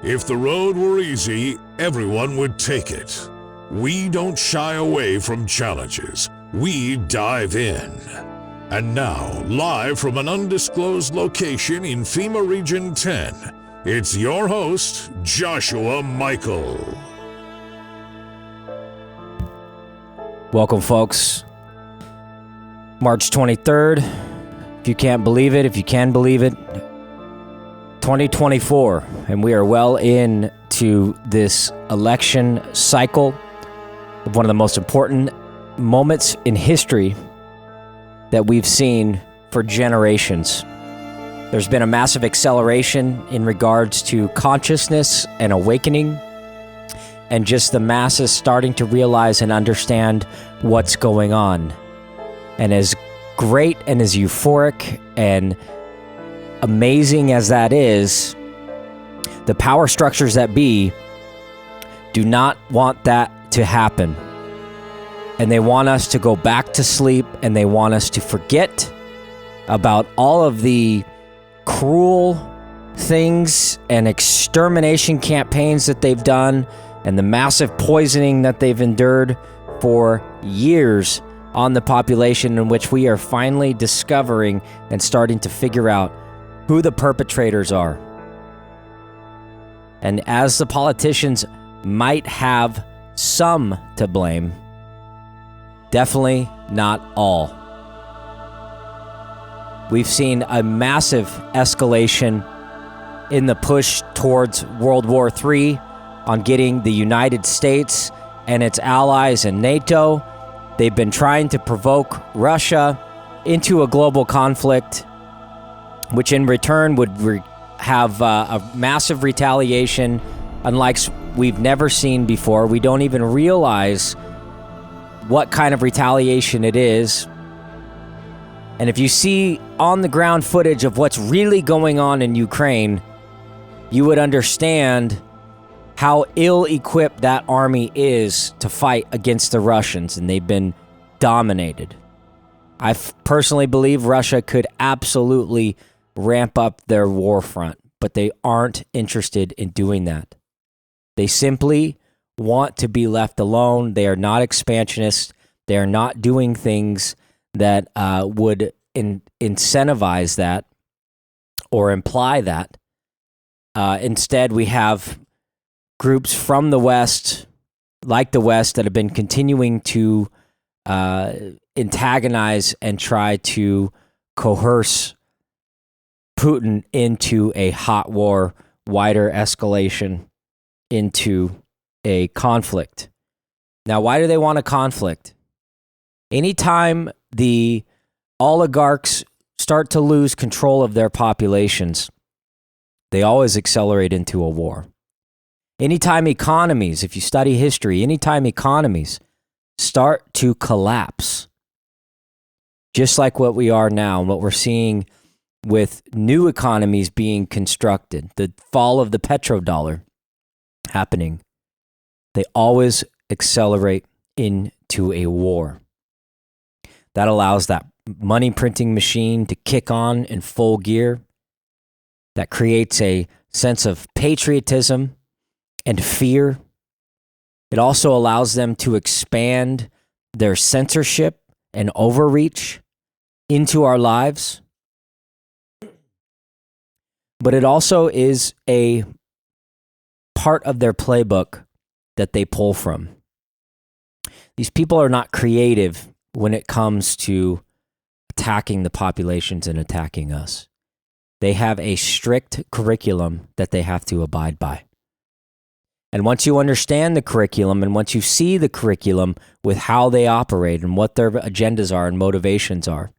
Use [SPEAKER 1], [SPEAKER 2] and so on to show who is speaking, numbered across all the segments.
[SPEAKER 1] If the road were easy, everyone would take it. We don't shy away from challenges. We dive in. And now, live from an undisclosed location in FEMA Region 10, it's your host, Joshua Michael.
[SPEAKER 2] Welcome, folks. March 23rd. If you can't believe it, if you can believe it, 2024, and we are well into this election cycle of one of the most important moments in history that we've seen for generations. There's been a massive acceleration in regards to consciousness and awakening, and just the masses starting to realize and understand what's going on. And as great and as euphoric and amazing as that is, the power structures that be do not want that to happen. And they want us to go back to sleep, and they want us to forget about all of the cruel things and extermination campaigns that they've done and the massive poisoning that they've endured for years on the population, in which we are finally discovering and starting to figure out who the perpetrators are. And as the politicians might have some to blame, definitely not all. We've seen a massive escalation in the push towards World War III on getting the United States and its allies and NATO. They've been trying to provoke Russia into a global conflict, which in return would have a massive retaliation unlike we've never seen before. We don't even realize what kind of retaliation it is. And if you see on the ground footage of what's really going on in Ukraine, you would understand how ill-equipped that army is to fight against the Russians, and they've been dominated. I personally believe Russia could absolutely ramp up their war front, but they aren't interested in doing that. They simply want to be left alone. They are not expansionists. They are not doing things that would incentivize that or imply that. Instead, we have groups from the West, like the West, that have been continuing to antagonize and try to coerce Putin into a hot war, wider escalation into a conflict. Now, why do they want a conflict? Anytime the oligarchs start to lose control of their populations, they always accelerate into a war. Anytime economies, if you study history, anytime economies start to collapse, just like what we are now and what we're seeing with new economies being constructed, the fall of the petrodollar happening, they always accelerate into a war. That allows that money printing machine to kick on in full gear. That creates a sense of patriotism and fear. It also allows them to expand their censorship and overreach into our lives. But it also is a part of their playbook that they pull from. These people are not creative when it comes to attacking the populations and attacking us. They have a strict curriculum that they have to abide by. And once you understand the curriculum, and once you see the curriculum with how they operate and what their agendas are and motivations are,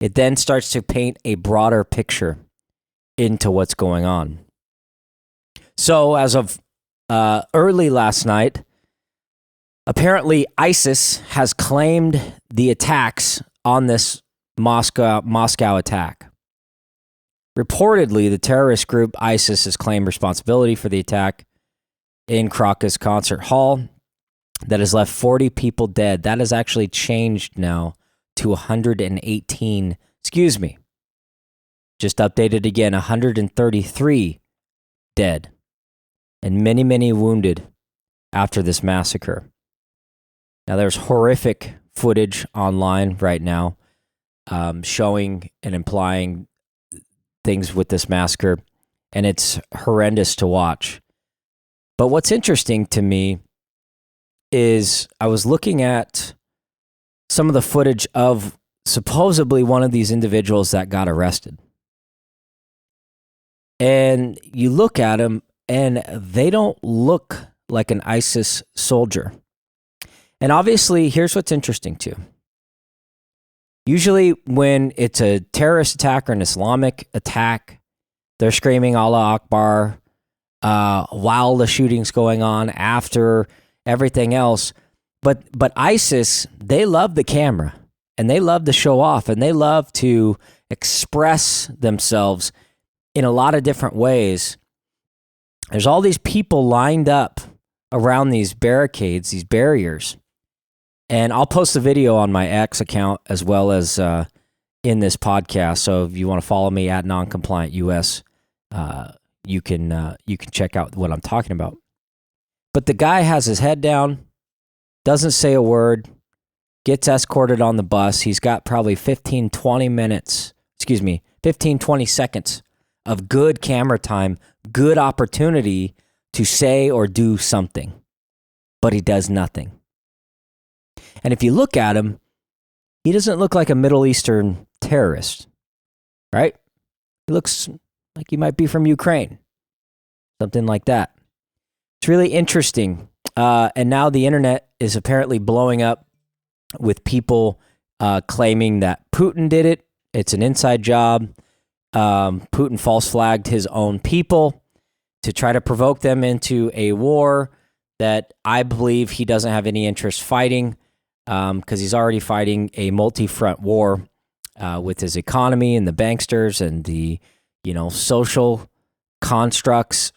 [SPEAKER 2] it then starts to paint a broader picture into what's going on. So as of early last night, apparently ISIS has claimed the attacks on this Moscow attack. Reportedly, the terrorist group ISIS has claimed responsibility for the attack in Crocus Concert Hall that has left 40 people dead. That has actually changed now to 118. Just updated again, 133 dead. and many, many wounded after this massacre. Now, there's horrific footage online right now showing and implying things with this massacre, and it's horrendous to watch. But what's interesting to me is I was looking at some of the footage of supposedly one of these individuals that got arrested. And you look at them, and they don't look like an ISIS soldier. And obviously, here's what's interesting too. Usually when it's a terrorist attack or an Islamic attack, they're screaming Allah Akbar while the shooting's going on, after everything else. But ISIS, they love the camera, and they love to show off, and they love to express themselves in a lot of different ways. There's all these people lined up around these barricades, these barriers. And I'll post a video on my X account as well as in this podcast. So if you want to follow me at noncompliantus, you can check out what I'm talking about. But the guy has his head down, doesn't say a word, gets escorted on the bus. He's got probably 20 seconds of good camera time, good opportunity to say or do something. But he does nothing. And if you look at him, he doesn't look like a Middle Eastern terrorist, right? He looks like he might be from Ukraine, something like that. It's really interesting. And now the internet is apparently blowing up with people claiming that Putin did it. It's an inside job. Putin false flagged his own people to try to provoke them into a war that I believe he doesn't have any interest fighting, because he's already fighting a multi-front war with his economy and the banksters and the social constructs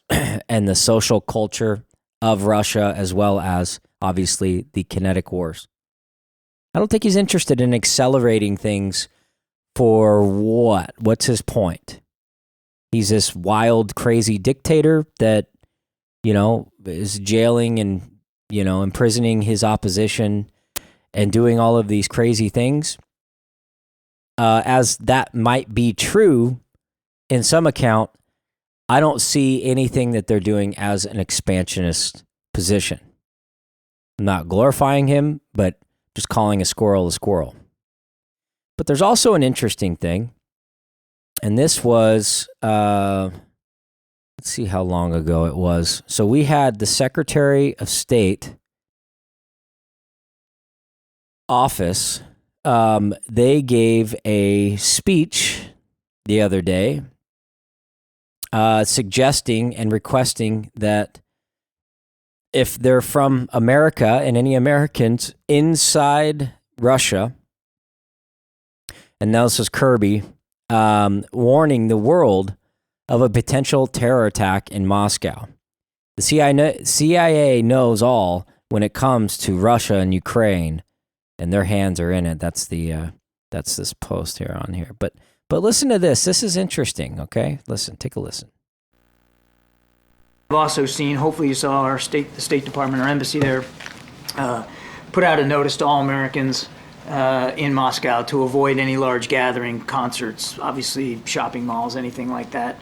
[SPEAKER 2] and the social culture of Russia, as well as obviously the kinetic wars. I don't think he's interested in accelerating things. For what? What's his point? He's this wild, crazy dictator that, is jailing and, imprisoning his opposition and doing all of these crazy things. As that might be true in some account, I don't see anything that they're doing as an expansionist position. I'm not glorifying him, but just calling a squirrel a squirrel. But there's also an interesting thing, and this was, let's see how long ago it was. So we had the Secretary of State office. They gave a speech the other day suggesting and requesting that if they're from America and any Americans inside Russia, and now this is Kirby, warning the world of a potential terror attack in Moscow. The CIA knows all when it comes to Russia and Ukraine, and their hands are in it. That's this post here on here. But listen to this. This is interesting, okay? Listen, take a listen.
[SPEAKER 3] I've also seen, hopefully you saw the State Department, our embassy there, put out a notice to all Americans in Moscow to avoid any large gathering, concerts, obviously shopping malls, anything like that,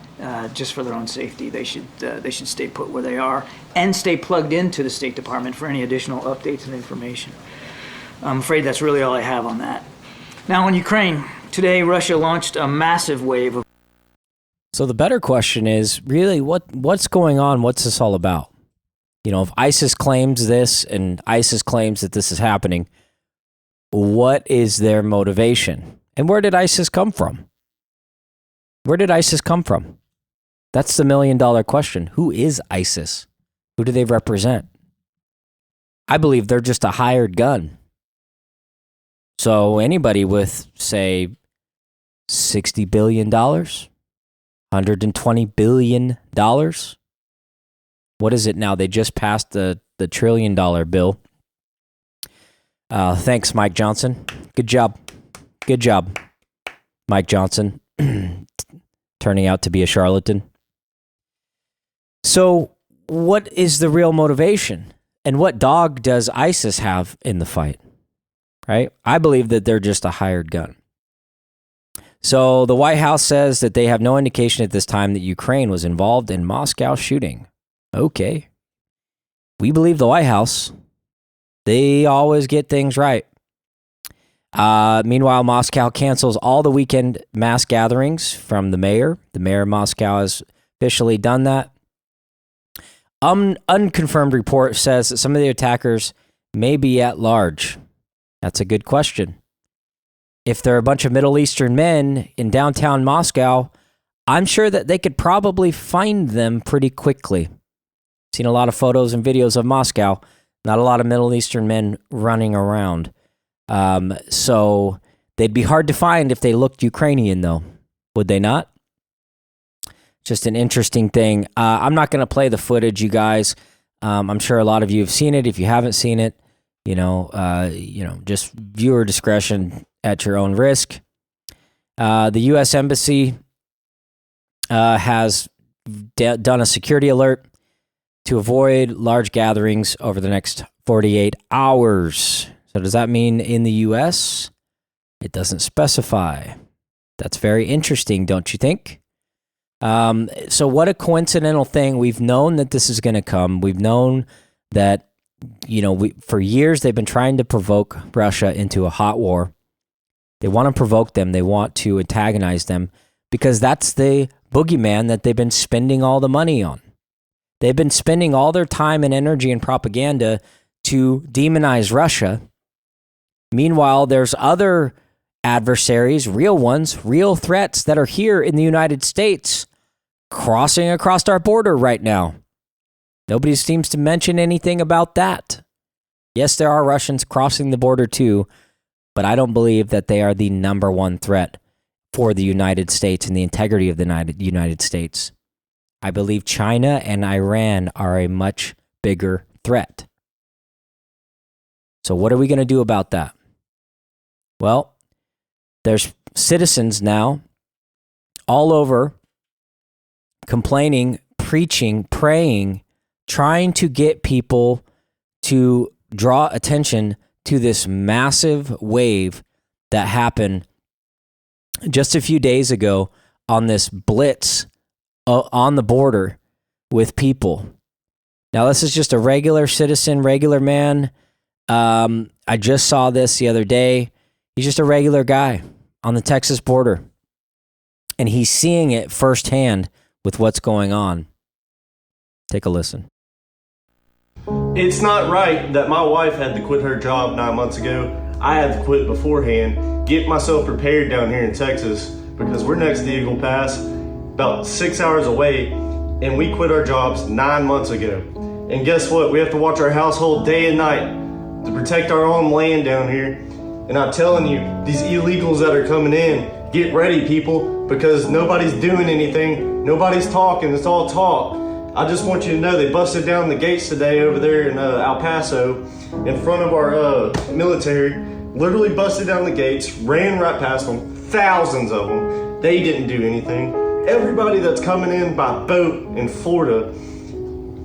[SPEAKER 3] just for their own safety. They should stay put where they are and stay plugged into the State Department for any additional updates and information. I'm afraid that's really all I have on that. Now in Ukraine, today Russia launched a massive wave of...
[SPEAKER 2] So the better question is, really, what's going on? What's this all about? If ISIS claims this and ISIS claims that this is happening, what is their motivation? And where did ISIS come from? Where did ISIS come from? That's the $1 million question. Who is ISIS? Who do they represent? I believe they're just a hired gun. So anybody with, say, $60 billion, $120 billion, what is it now? They just passed the $1 trillion bill. Thanks, Mike Johnson. Good job. Good job, Mike Johnson. Turning out to be a charlatan. So what is the real motivation? And what dog does ISIS have in the fight? Right? I believe that they're just a hired gun. So the White House says that they have no indication at this time that Ukraine was involved in Moscow shooting. Okay. We believe the White House. They always get things right. Meanwhile, Moscow cancels all the weekend mass gatherings from the mayor. The mayor of Moscow has officially done that. Unconfirmed report says that some of the attackers may be at large. That's a good question. If there are a bunch of Middle Eastern men in downtown Moscow, I'm sure that they could probably find them pretty quickly. Seen a lot of photos and videos of Moscow. Not a lot of Middle Eastern men running around. So they'd be hard to find if they looked Ukrainian, though. Would they not? Just an interesting thing. I'm not going to play the footage, you guys. I'm sure a lot of you have seen it. If you haven't seen it, just viewer discretion at your own risk. The U.S. Embassy has done a security alert to avoid large gatherings over the next 48 hours. So does that mean in the U.S.? It doesn't specify. That's very interesting, don't you think? So what a coincidental thing. We've known that this is going to come. We've known that, for years they've been trying to provoke Russia into a hot war. They want to provoke them. They want to antagonize them because that's the boogeyman that they've been spending all the money on. They've been spending all their time and energy and propaganda to demonize Russia. Meanwhile, there's other adversaries, real ones, real threats that are here in the United States crossing across our border right now. Nobody seems to mention anything about that. Yes, there are Russians crossing the border too, but I don't believe that they are the number one threat for the United States and the integrity of the United States. I believe China and Iran are a much bigger threat. So what are we going to do about that? Well, there's citizens now all over complaining, preaching, praying, trying to get people to draw attention to this massive wave that happened just a few days ago on this blitz on the border with people. Now, this is just a regular citizen, regular man. I just saw this the other day. He's just a regular guy on the Texas border, and he's seeing it firsthand with what's going on. Take a listen.
[SPEAKER 4] It's not right that my wife had to quit her job 9 months ago. I had to quit beforehand, get myself prepared down here in Texas because we're next to Eagle Pass, about 6 hours away, and we quit our jobs 9 months ago. And guess what? We have to watch our household day and night to protect our own land down here. And I'm telling you, these illegals that are coming in, get ready, people, because nobody's doing anything. Nobody's talking. It's all talk. I just want you to know they busted down the gates today over there in El Paso in front of our military. Literally busted down the gates, ran right past them, thousands of them. They didn't do anything. Everybody that's coming in by boat in Florida,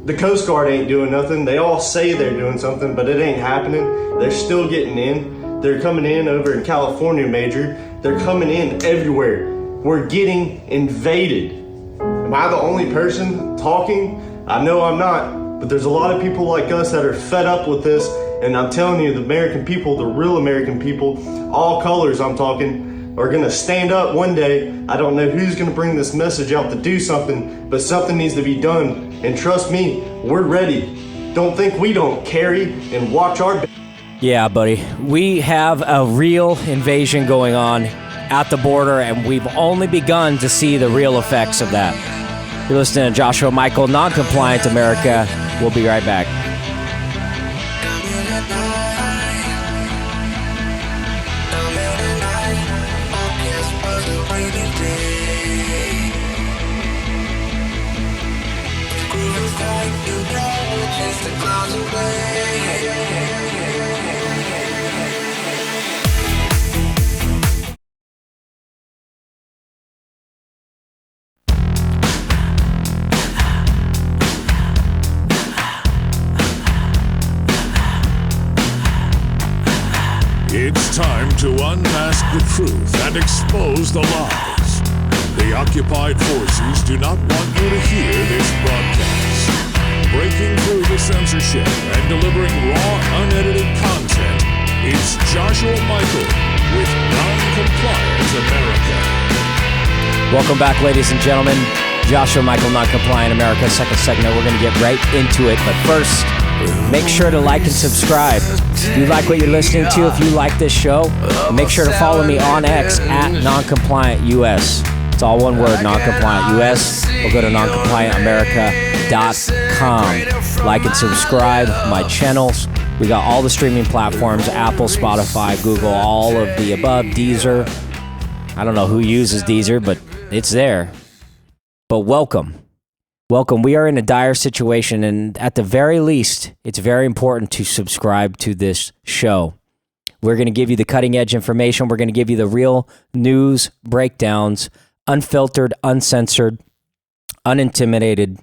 [SPEAKER 4] the Coast Guard ain't doing nothing. They all say they're doing something, but it ain't happening. They're still getting in. They're coming in over in California, Major. They're coming in everywhere. We're getting invaded. Am I the only person talking? I know I'm not, but there's a lot of people like us that are fed up with this, and I'm telling you, the American people, the real American people, all colors I'm talking, are gonna stand up one day. I don't know who's gonna bring this message out to do something, but something needs to be done, and trust me, we're ready. Don't think we don't carry and watch our...
[SPEAKER 2] Yeah, buddy, we have a real invasion going on at the border, and we've only begun to see the real effects of that. You're listening to Joshua Michael, Non-Compliant America. We'll be right back.
[SPEAKER 1] It's time to unmask the truth and expose the lies. The occupied forces do not want you to hear this broadcast. Breaking through the censorship and delivering raw, unedited content, it's Joshua Michael with Non-Compliant America.
[SPEAKER 2] Welcome back, ladies and gentlemen. Joshua Michael, Non-Compliant America. Second segment, we're going to get right into it. But first, make sure to like and subscribe. If you like what you're listening to, if you like this show, make sure to follow me on X at NoncompliantUS. It's all one word, NoncompliantUS. Or go to noncompliantamerica.com. Like and subscribe my channels. We got all the streaming platforms, Apple, Spotify, Google, all of the above, Deezer. I don't know who uses Deezer, but it's there. But welcome. Welcome. We are in a dire situation, and at the very least, it's very important to subscribe to this show. We're going to give you the cutting-edge information. We're going to give you the real news breakdowns, unfiltered, uncensored, unintimidated,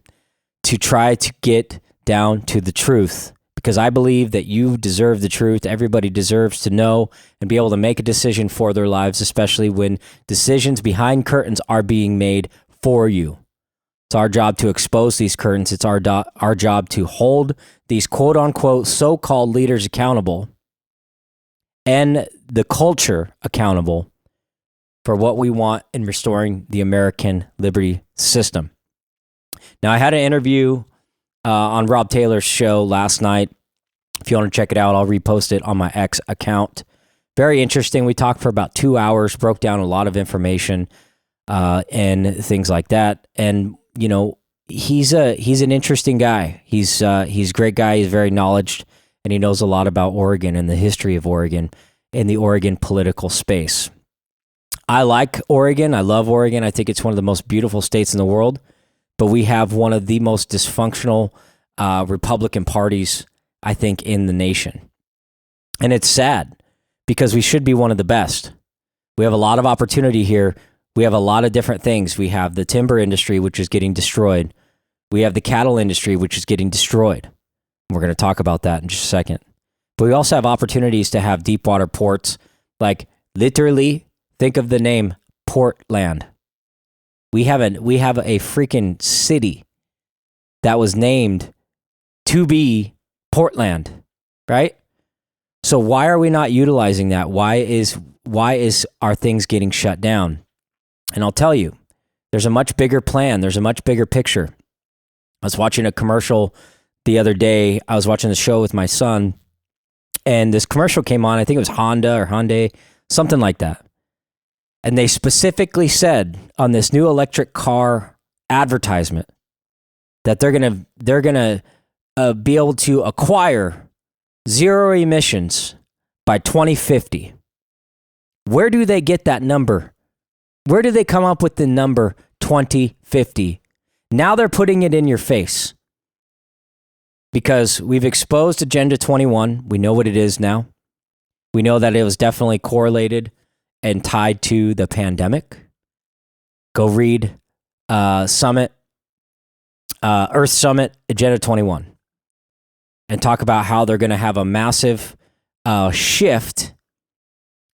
[SPEAKER 2] to try to get down to the truth. Because I believe that you deserve the truth. Everybody deserves to know and be able to make a decision for their lives, especially when decisions behind curtains are being made for you. It's our job to expose these curtains. It's our job to hold these quote-unquote so-called leaders accountable and the culture accountable for what we want in restoring the American liberty system. Now, I had an interview on Rob Taylor's show last night. If you want to check it out, I'll repost it on my X account. Very interesting. We talked for about 2 hours, broke down a lot of information and things like that. And you know, he's an interesting guy. He's a great guy. He's very knowledgeable, and he knows a lot about Oregon and the history of Oregon and the Oregon political space. I like Oregon. I love Oregon. I think it's one of the most beautiful states in the world. But we have one of the most dysfunctional Republican parties, I think, in the nation. And it's sad because we should be one of the best. We have a lot of opportunity here. We have a lot of different things. We have the timber industry, which is getting destroyed. We have the cattle industry, which is getting destroyed. We're going to talk about that in just a second. But we also have opportunities to have deep water ports, like literally, think of the name Portland. We have a freaking city that was named to be Portland, right? So why are we not utilizing that? Why is our things getting shut down? And I'll tell you, there's a much bigger plan. There's a much bigger picture. I was watching a commercial the other day. I was watching the show with my son, and this commercial came on. I think it was Honda or Hyundai, something like that. And they specifically said on this new electric car advertisement that they're gonna be able to acquire zero emissions by 2050. Where do they get that number? Where do they come up with the number 2050? Now they're putting it in your face because we've exposed Agenda 21. We know what it is now. We know that it was definitely correlated and tied to the pandemic. Go read Earth Summit, Agenda 21, and talk about how they're going to have a massive shift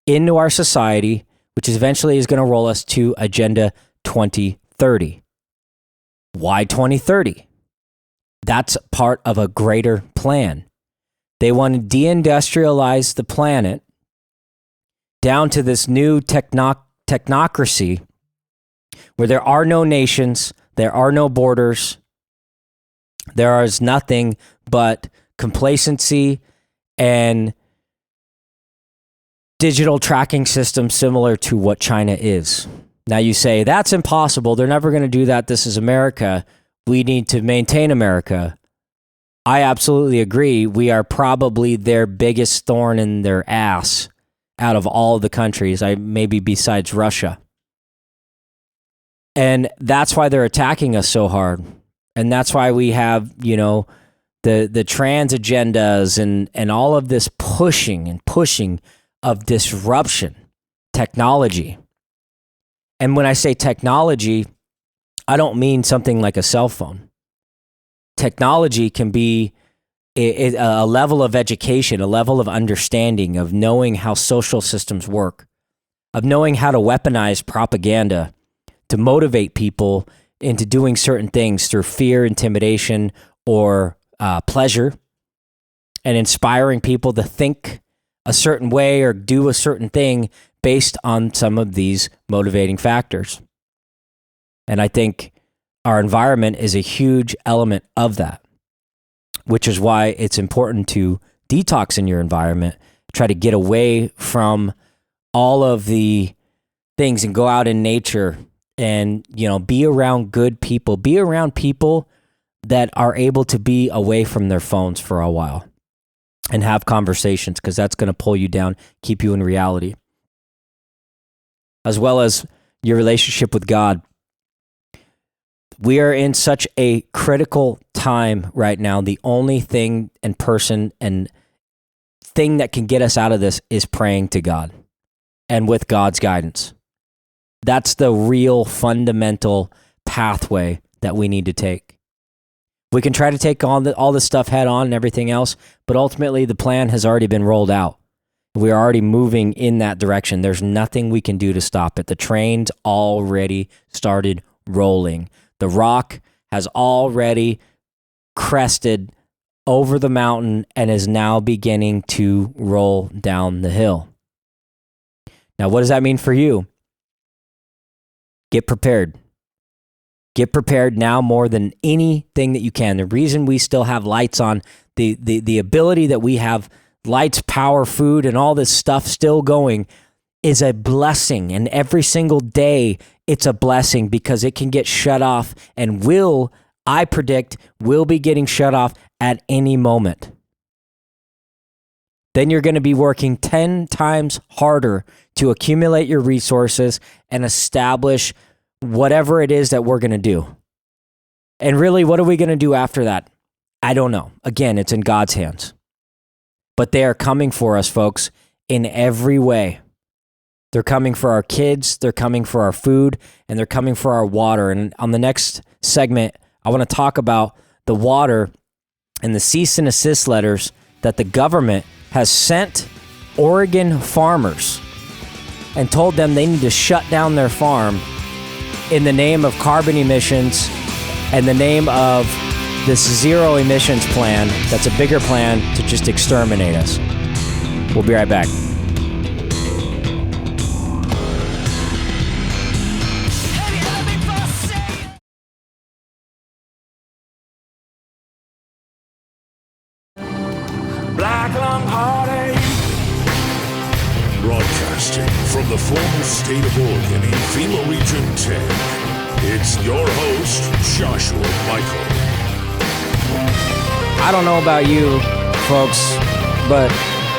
[SPEAKER 2] into our society, which eventually is going to roll us to Agenda 2030. Why 2030? That's part of a greater plan. They want to deindustrialize the planet down to this new technocracy where there are no nations, there are no borders, there is nothing but complacency and digital tracking system similar to what China is. Now you say, that's impossible. They're never going to do that. This is America. We need to maintain America. I absolutely agree. We are probably their biggest thorn in their ass out of all the countries, maybe besides Russia. And that's why they're attacking us so hard. And that's why we have, the trans agendas and all of this pushing of disruption, technology. And when I say technology, I don't mean something like a cell phone. Technology can be a level of education, a level of understanding, of knowing how social systems work, of knowing how to weaponize propaganda to motivate people into doing certain things through fear, intimidation, or pleasure, and inspiring people to think a certain way or do a certain thing based on some of these motivating factors. And I think our environment is a huge element of that, which is why it's important to detox in your environment, try to get away from all of the things and go out in nature and, be around good people, be around people that are able to be away from their phones for a while and have conversations, because that's going to pull you down, keep you in reality, as well as your relationship with God. We are in such a critical time right now. The only thing and person and thing that can get us out of this is praying to God and with God's guidance. That's the real fundamental pathway that we need to take. We can try to take on all this stuff head on and everything else, but ultimately the plan has already been rolled out. We're already moving in that direction. There's nothing we can do to stop it. The train's already started rolling. The rock has already crested over the mountain and is now beginning to roll down the hill. Now, what does that mean for you? Get prepared. Get prepared now more than anything that you can. The reason we still have lights on, the ability that we have lights, power, food, and all this stuff still going is a blessing. And every single day, it's a blessing, because it can get shut off and I predict, will be getting shut off at any moment. Then you're going to be working 10 times harder to accumulate your resources and establish whatever it is that we're going to do. And really, what are we going to do after that? I don't know. Again, it's in God's hands. But they are coming for us, folks, in every way. They're coming for our kids, they're coming for our food, and they're coming for our water. And on the next segment, I want to talk about the water and the cease and desist letters that the government has sent Oregon farmers and told them they need to shut down their farm in the name of carbon emissions and the name of this zero emissions plan that's a bigger plan to just exterminate us. We'll be right back.
[SPEAKER 1] Broadcasting from the former state of Oregon in FEMA Region 10, it's your host, Joshua Michael.
[SPEAKER 2] I don't know about you, folks, but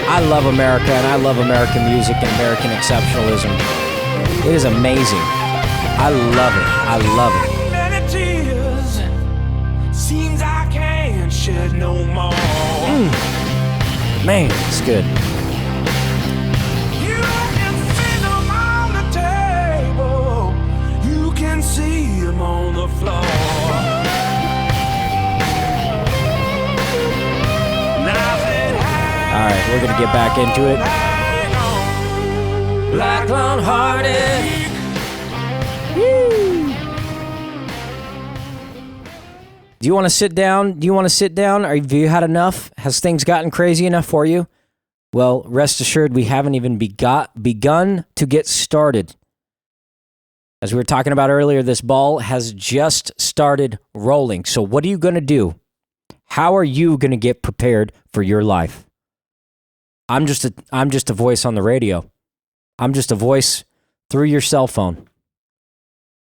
[SPEAKER 2] I love America, and I love American music and American exceptionalism. It is amazing. I love it. I love it.
[SPEAKER 5] Many tears, seems I can't shed no more.
[SPEAKER 2] Man, it's good.
[SPEAKER 5] You can see them on the table, you can see them on the floor.
[SPEAKER 2] All right, we're going to get back into it.
[SPEAKER 5] Black Lung Hearted.
[SPEAKER 2] Do you want to sit down? Or have you had enough? Has things gotten crazy enough for you? Well, rest assured, we haven't even begun to get started. As we were talking about earlier, this ball has just started rolling. So what are you going to do? How are you going to get prepared for your life? I'm just a voice on the radio. I'm just a voice through your cell phone.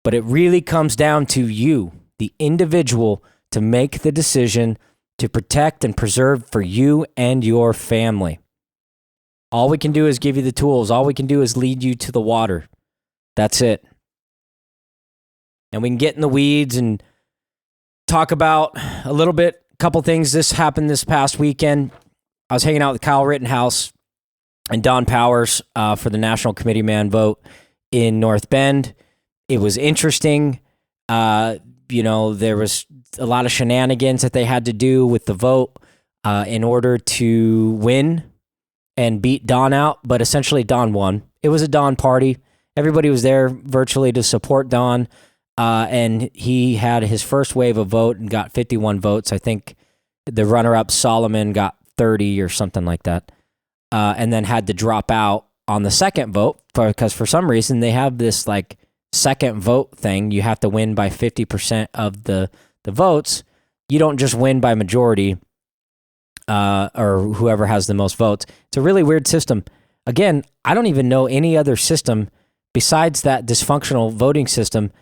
[SPEAKER 2] But it really comes down to you, the individual, to make the decision to protect and preserve for you and your family. All we can do is give you the tools. All we can do is lead you to the water. That's it. And we can get in the weeds and talk about a little bit, a couple things. This happened this past weekend. I was hanging out with Kyle Rittenhouse and Don Powers for the National Committee Man vote in North Bend. It was interesting. There was a lot of shenanigans that they had to do with the vote. in order to win and beat Don out, but essentially Don won. It was a Don party. Everybody was there virtually to support Don, and he had his first wave of vote and got 51 votes. I think the runner-up, Solomon, got 30 or something like that, and then had to drop out on the second vote because for some reason they have this like second vote thing. You have to win by 50% of the votes. You don't just win by majority or whoever has the most votes. It's a really weird system. Again, I don't even know any other system besides that dysfunctional voting system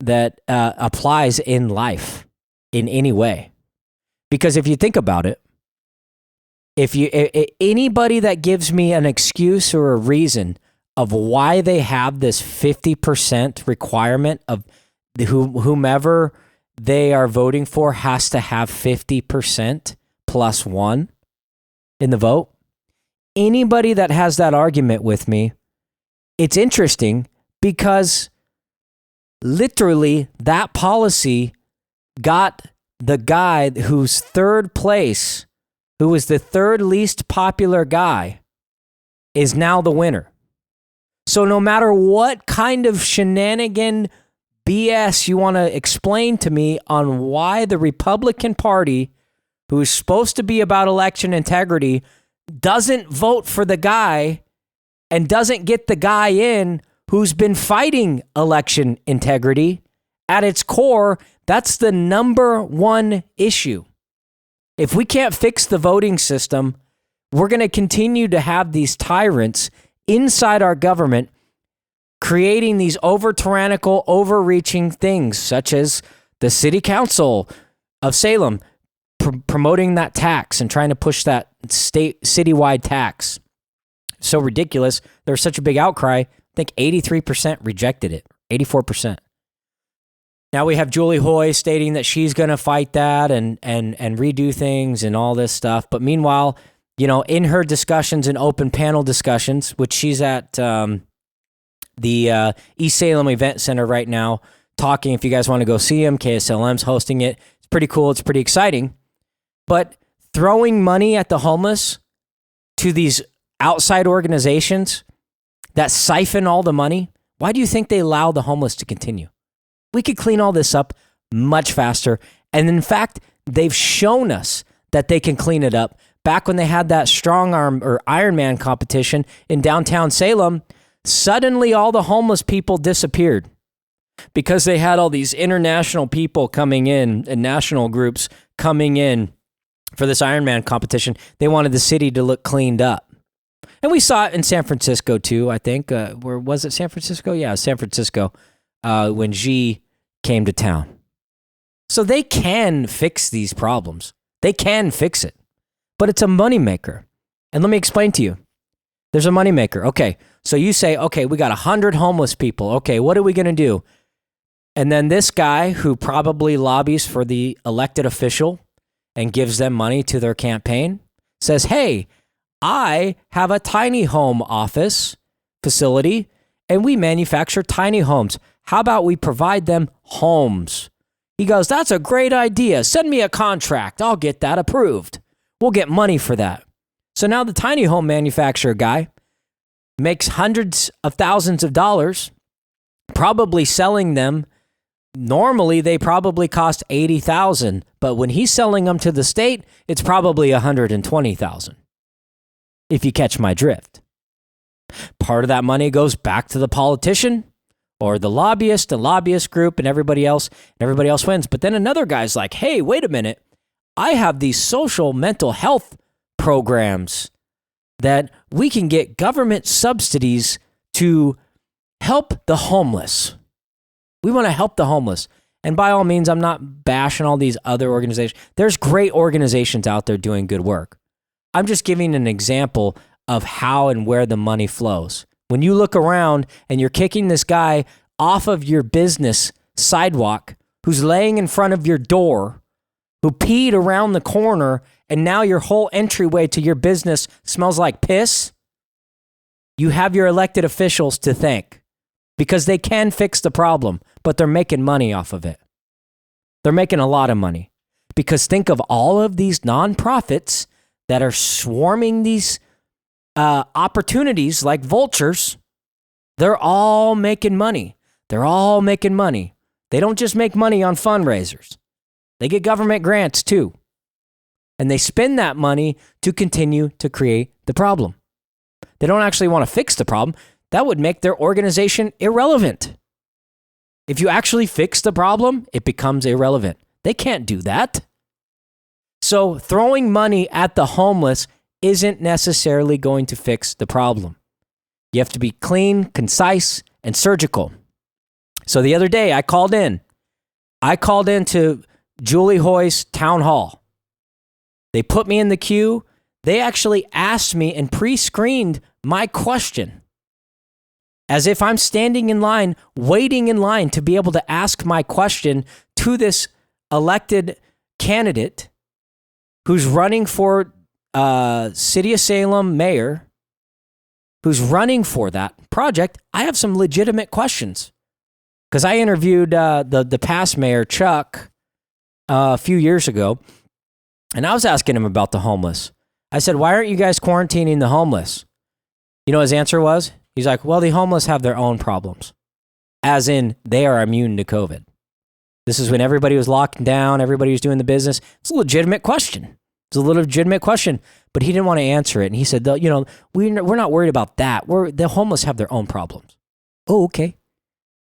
[SPEAKER 2] that applies in life in any way. Because if you think about it, anybody that gives me an excuse or a reason of why they have this 50% requirement of whomever they are voting for has to have 50% plus one in the vote, anybody that has that argument with me, it's interesting because literally that policy got the guy who's third place, who was the third least popular guy, is now the winner. So no matter what kind of shenanigan BS you want to explain to me on why the Republican Party, who is supposed to be about election integrity, doesn't vote for the guy and doesn't get the guy in who's been fighting election integrity, at its core, that's the number one issue. If we can't fix the voting system, we're going to continue to have these tyrants inside our government creating these over-tyrannical, overreaching things, such as the city council of Salem promoting that tax and trying to push that citywide tax. So ridiculous. There was such a big outcry. I think 83% rejected it, 84%. Now we have Julie Hoy stating that she's going to fight that and redo things and all this stuff. But meanwhile, you know, in her discussions and open panel discussions, which she's at the East Salem Event Center right now, talking. If you guys want to go see him, KSLM's hosting it. It's pretty cool. It's pretty exciting. But throwing money at the homeless to these outside organizations that siphon all the money, why do you think they allow the homeless to continue? We could clean all this up much faster. And in fact, they've shown us that they can clean it up. Back when they had that strong arm or Ironman competition in downtown Salem, suddenly all the homeless people disappeared because they had all these international people coming in and national groups coming in for this Ironman competition. They wanted the city to look cleaned up. And we saw it in San Francisco too, I think. Where was it, San Francisco? Yeah, San Francisco, when Xi came to town. So they can fix these problems. They can fix it. But it's a moneymaker. And let me explain to you. There's a moneymaker. Okay, so you say, okay, we got 100 homeless people. Okay, what are we going to do? And then this guy who probably lobbies for the elected official and gives them money to their campaign says, hey, I have a tiny home office facility and we manufacture tiny homes. How about we provide them homes? He goes, that's a great idea. Send me a contract. I'll get that approved. We'll get money for that. So now the tiny home manufacturer guy makes hundreds of thousands of dollars, probably selling them. Normally, they probably cost $80,000, but when he's selling them to the state, it's probably $120,000. If you catch my drift. Part of that money goes back to the politician or the lobbyist group, and everybody else wins. But then another guy's like, hey, wait a minute. I have these social mental health programs that we can get government subsidies to help the homeless. We want to help the homeless. And by all means, I'm not bashing all these other organizations. There's great organizations out there doing good work. I'm just giving an example of how and where the money flows. When you look around and you're kicking this guy off of your business sidewalk who's laying in front of your door, who peed around the corner, and now your whole entryway to your business smells like piss, you have your elected officials to thank because they can fix the problem, but they're making money off of it. They're making a lot of money Because think of all of these nonprofits that are swarming these opportunities like vultures. They're all making money. They're all making money. They don't just make money on fundraisers. They get government grants too. And they spend that money to continue to create the problem. They don't actually want to fix the problem. That would make their organization irrelevant. If you actually fix the problem, it becomes irrelevant. They can't do that. So throwing money at the homeless isn't necessarily going to fix the problem. You have to be clean, concise, and surgical. So the other day I called in to Julie Hoy's town hall. They put me in the queue. They actually asked me and pre-screened my question as if I'm standing in line, waiting in line to be able to ask my question to this elected candidate who's running for City of Salem mayor, who's running for that project. I have some legitimate questions because I interviewed the past mayor, Chuck, a few years ago, and I was asking him about the homeless. I said, why aren't you guys quarantining the homeless? You know his answer was? He's like, well, the homeless have their own problems, as in they are immune to COVID. This is when everybody was locked down, everybody was doing the business. It's a legitimate question. It's a legitimate question, but he didn't want to answer it. And he said, we're not worried about that. The homeless have their own problems. Oh, okay.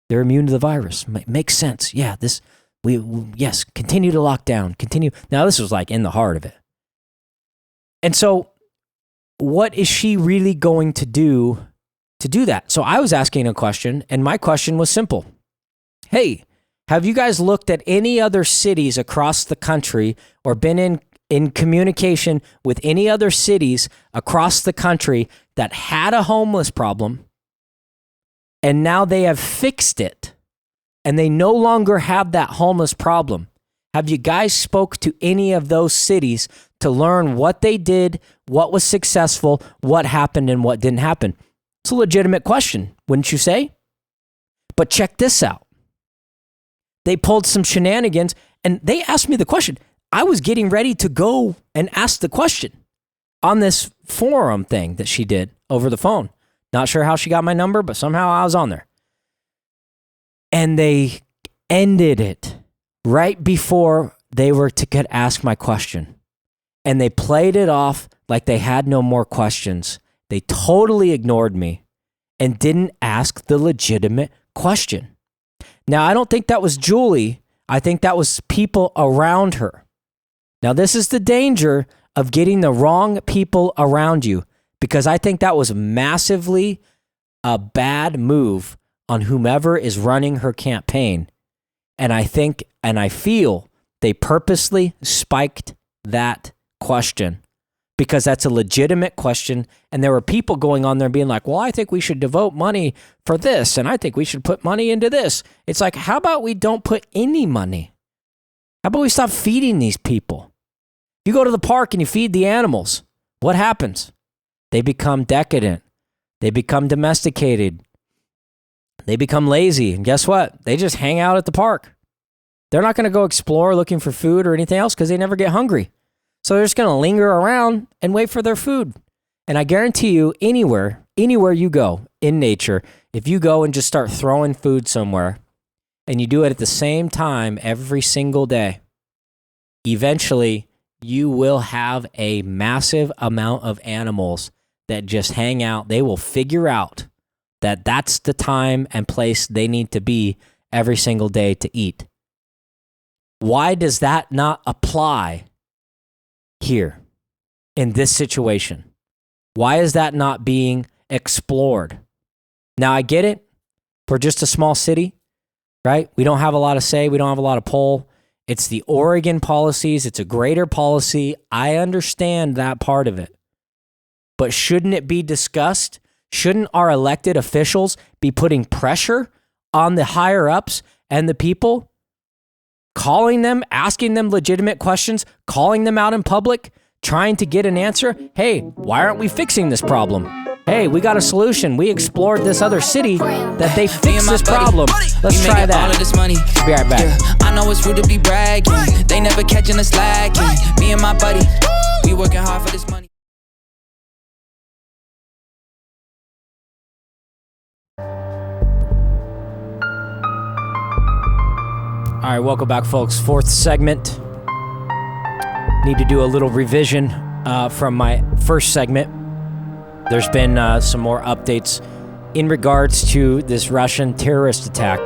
[SPEAKER 2] They're immune to the virus. Makes sense. Yeah, yes, continue to lock down. Continue. Now, this was like in the heart of it. And so what is she really going to do that? So I was asking a question, and my question was simple. Hey, have you guys looked at any other cities across the country or been in communication with any other cities across the country that had a homeless problem and now they have fixed it and they no longer have that homeless problem? Have you guys spoke to any of those cities to learn what they did, what was successful, what happened, and what didn't happen? It's a legitimate question, wouldn't you say? But check this out. They pulled some shenanigans and they asked me the question. I was getting ready to go and ask the question on this forum thing that she did over the phone. Not sure how she got my number, but somehow I was on there. And they ended it right before they were to get asked my question. And they played it off like they had no more questions. They totally ignored me and didn't ask the legitimate question. Now, I don't think that was Julie. I think that was people around her. Now, this is the danger of getting the wrong people around you, because I think that was massively a bad move on whomever is running her campaign. And I think and I feel they purposely spiked that question because that's a legitimate question. And there were people going on there being like, well, I think we should devote money for this. And I think we should put money into this. It's like, how about we don't put any money? How about we stop feeding these people? You go to the park and you feed the animals. What happens? They become decadent. They become domesticated. They become lazy. And guess what? They just hang out at the park. They're not going to go explore looking for food or anything else because they never get hungry. So they're just going to linger around and wait for their food. And I guarantee you, anywhere you go in nature, if you go and just start throwing food somewhere and you do it at the same time every single day, eventually you will have a massive amount of animals that just hang out. They will figure out that that's the time and place they need to be every single day to eat. Why does that not apply here in this situation? Why is that not being explored? Now, I get it. We're just a small city, right? We don't have a lot of say. We don't have a lot of pull. It's the Oregon policies. It's a greater policy. I understand that part of it. But shouldn't it be discussed? Shouldn't our elected officials be putting pressure on the higher ups and the people? Calling them, asking them legitimate questions, calling them out in public, trying to get an answer. Hey, why aren't we fixing this problem? hey, we got a solution. We explored this other city that they fixed this problem. Let's try that.
[SPEAKER 6] All of this money.
[SPEAKER 2] Be right back.
[SPEAKER 6] Yeah, I know it's rude to be bragging. They never catching us lacking. Me and my buddy, we working hard for this money.
[SPEAKER 2] All right, welcome back, folks. Fourth segment. Need to do a little revision from my first segment. There's been some more updates in regards to this Russian terrorist attack.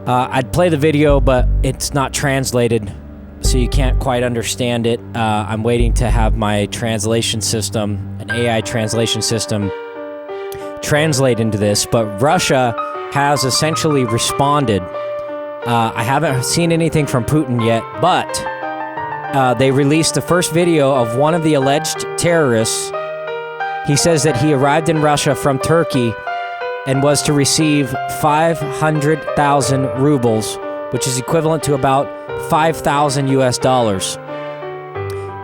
[SPEAKER 2] I'd play the video, but it's not translated, so you can't quite understand it. I'm waiting to have my translation system, an AI translation system, translate into this, but Russia has essentially responded. I haven't seen anything from Putin yet, but they released the first video of one of the alleged terrorists. He says that he arrived in Russia from Turkey and was to receive 500,000 rubles, which is equivalent to about 5,000 US dollars.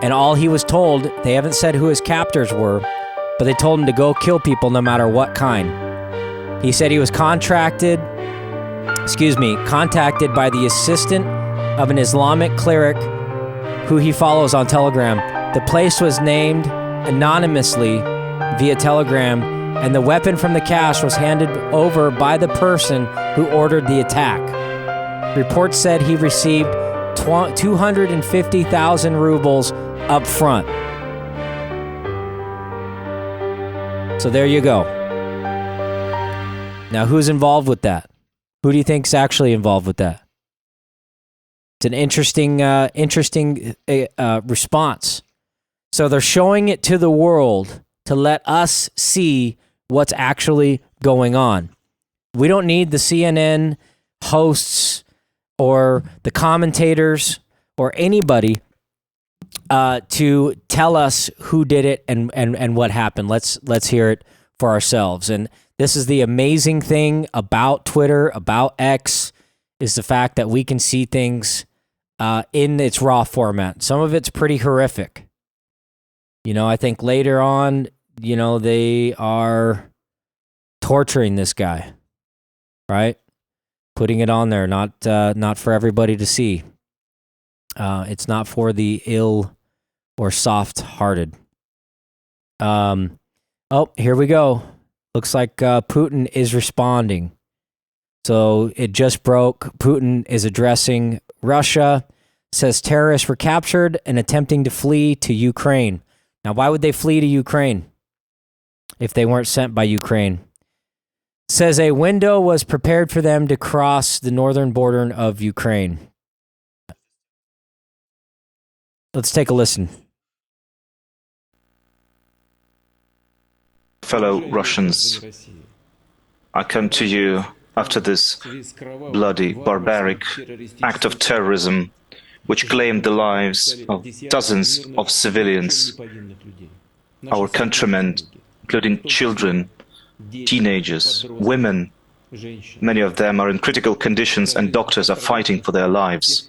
[SPEAKER 2] And all he was told, they haven't said who his captors were, but they told him to go kill people no matter what kind. He said he was contacted by the assistant of an Islamic cleric who he follows on Telegram. The place was named anonymously via Telegram, and the weapon from the cache was handed over by the person who ordered the attack. Reports said he received 250,000 rubles up front. So there you go. Now, who's involved with that? Who do you think's actually involved with that? It's an interesting response. So they're showing it to the world to let us see what's actually going on. We don't need the CNN hosts or the commentators or anybody to tell us who did it and what happened. Let's hear it for ourselves. And this is the amazing thing about Twitter, about X, is the fact that we can see things in its raw format. Some of it's pretty horrific. You know, I think later on, you know, they are torturing this guy, right? Putting it on there, not for everybody to see. It's not for the ill or soft-hearted. Oh, here we go. Looks like Putin is responding. So it just broke. Putin is addressing Russia, says terrorists were captured and attempting to flee to Ukraine. Now, why would they flee to Ukraine if they weren't sent by Ukraine? Says a window was prepared for them to cross the northern border of Ukraine. Let's take a listen.
[SPEAKER 7] Fellow Russians, I come to you after this bloody, barbaric act of terrorism which claimed the lives of dozens of civilians, our countrymen, including children, teenagers, women. Many of them are in critical conditions and doctors are fighting for their lives.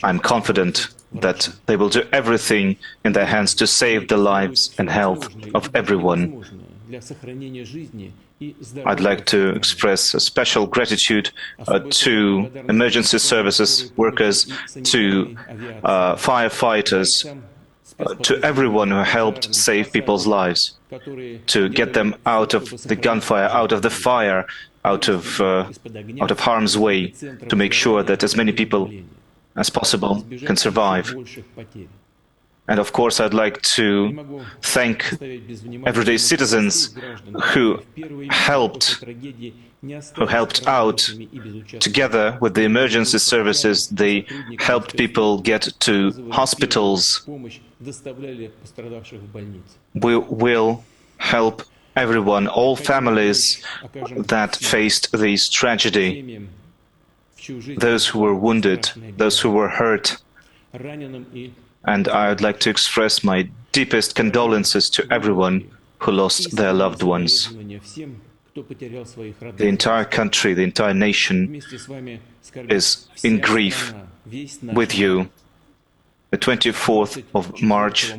[SPEAKER 7] I'm confident that they will do everything in their hands to save the lives and health of everyone. I'd like to express a special gratitude to emergency services workers, to firefighters, to everyone who helped save people's lives, to get them out of the gunfire, out of the fire, out of harm's way, to make sure that as many people as possible can survive. And of course, I'd like to thank everyday citizens who helped out together with the emergency services. They helped people get to hospitals. We will help everyone, all families that faced this tragedy, those who were wounded, those who were hurt. And I would like to express my deepest condolences to everyone who lost their loved ones. The entire country, the entire nation is in grief with you. The 24th of March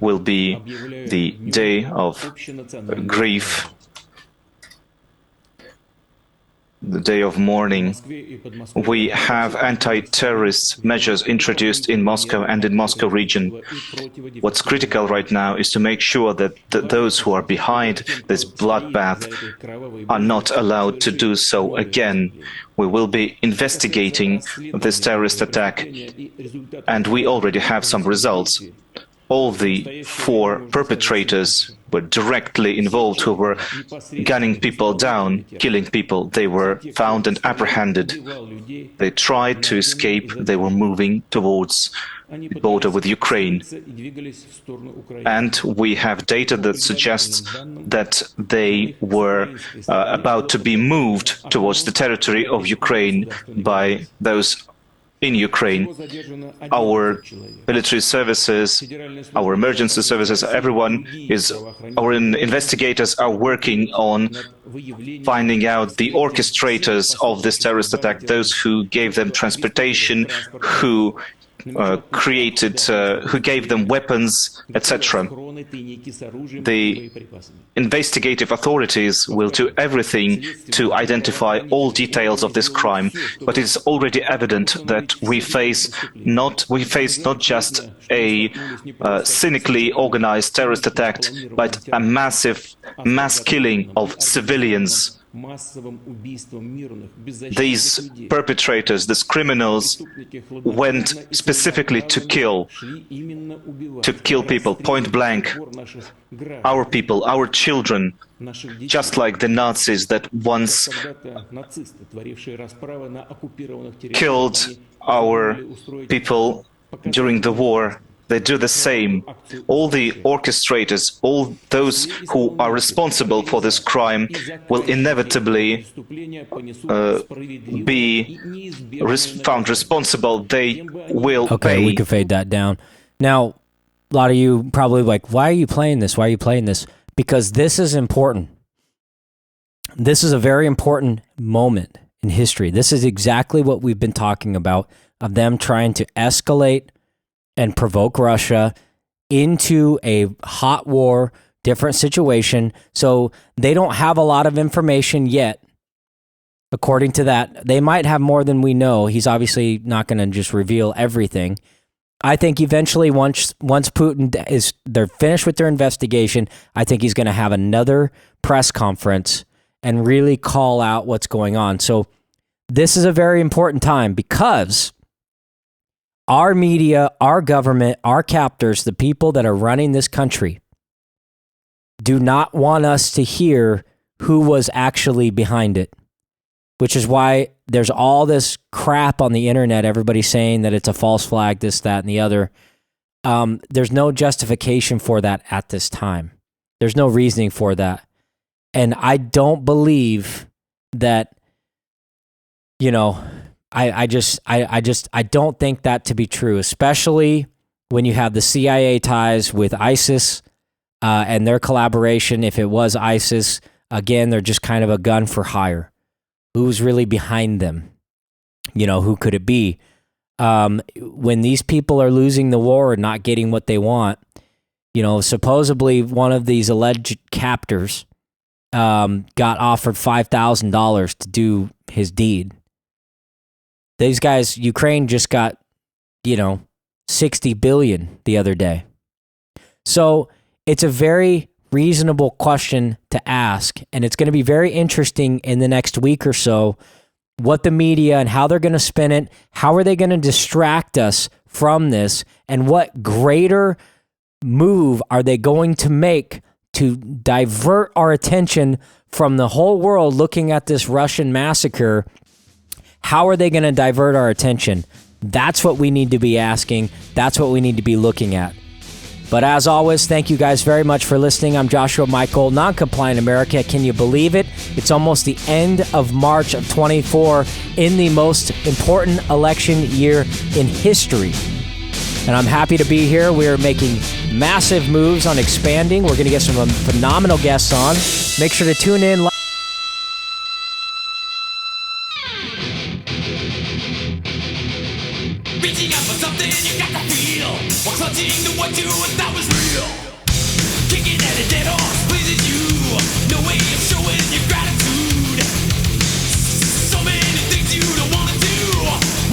[SPEAKER 7] will be the day of grief, the day of mourning. We have anti-terrorist measures introduced in Moscow and in Moscow region. What's critical right now is to make sure that those who are behind this bloodbath are not allowed to do so again. We will be investigating this terrorist attack, and we already have some results. All the 4 perpetrators were directly involved, who were gunning people down, killing people. They were found and apprehended. They tried to escape. They were moving towards the border with Ukraine. And we have data that suggests that they were about to be moved towards the territory of Ukraine by those in Ukraine. Our military services, our emergency services, our investigators are working on finding out the orchestrators of this terrorist attack, those who gave them transportation, who who gave them weapons, etc. The investigative authorities will do everything to identify all details of this crime, but it's already evident that we face not just a cynically organized terrorist attack, but a mass killing of civilians. These perpetrators, these criminals, went specifically to kill people, point blank, our people, our children, just like the Nazis that once killed our people during the war. They do the same. All the orchestrators, all those who are responsible for this crime will inevitably be found responsible. They will pay.
[SPEAKER 2] Okay, we can fade that down. Now, a lot of you probably like, why are you playing this? Why are you playing this? Because this is important. This is a very important moment in history. This is exactly what we've been talking about, of them trying to escalate and provoke Russia into a hot war, different situation. So they don't have a lot of information yet. According to that, they might have more than we know. He's obviously not going to just reveal everything. I think eventually once Putin they're finished with their investigation, I think he's going to have another press conference and really call out what's going on. So this is a very important time, because our media, our government, our captors, the people that are running this country, do not want us to hear who was actually behind it, which is why there's all this crap on the internet, everybody saying that it's a false flag, this, that, and the other. There's no justification for that at this time. There's no reasoning for that. And I don't believe that, I don't think that to be true, especially when you have the CIA ties with ISIS and their collaboration. If it was ISIS, again, they're just kind of a gun for hire. Who's really behind them? Who could it be? When these people are losing the war and not getting what they want, supposedly one of these alleged captors got offered $5,000 to do his deed. These guys, Ukraine just got, 60 billion the other day. So it's a very reasonable question to ask, and it's going to be very interesting in the next week or so what the media and how they're going to spin it, how are they going to distract us from this, and what greater move are they going to make to divert our attention from the whole world looking at this Russian massacre. How are they going to divert our attention? That's what we need to be asking. That's what we need to be looking at. But as always, thank you guys very much for listening. I'm Joshua Michael, Non-Compliant America. Can you believe it? It's almost the end of March of 24 in the most important election year in history. And I'm happy to be here. We're making massive moves on expanding. We're going to get some phenomenal guests on. Make sure to tune in.
[SPEAKER 8] Reaching out for something you got to feel.
[SPEAKER 5] while clutching to what you thought was real. Kicking at a dead horse.